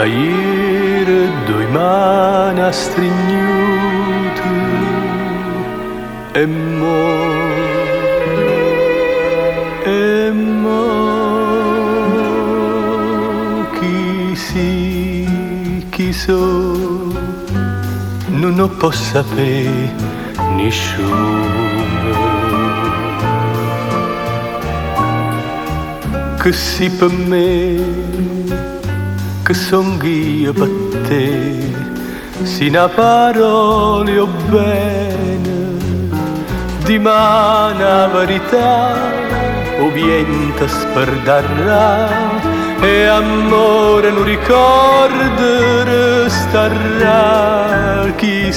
Ieri due mani strignute e mo chi so non lo può sapere nessuno. Che si per me, che son io per te, si una parole o bene, di mana verità, o viento sperdarà, e amore non ricordo restarà. Chi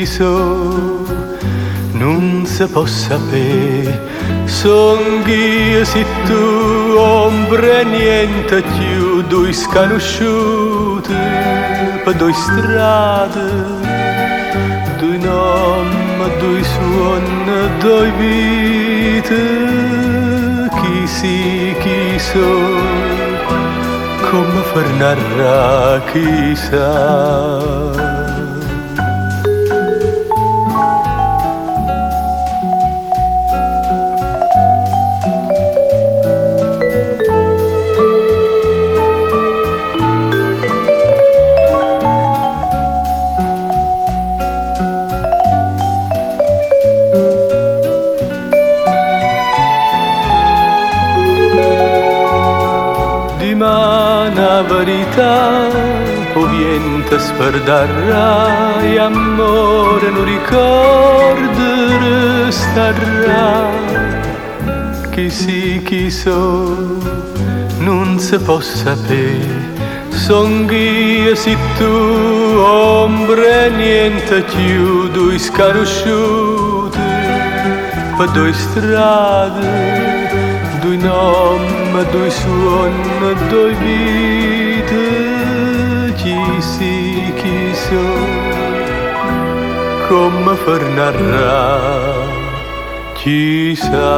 so, non si può sapere. Son io se tu ombre niente più, due sconosciute per due strade, due nomi, due suoni, due vite. Chi so, come far narrare, chissà. La verità o viento sperdarà, e amore non ricordo restarà. Chi so, non si può sapere. Son io se tu ombre niente più, due sconosciute per due strade, due nomi, due suoni, due vite. Chi so, come far narrare, chissà.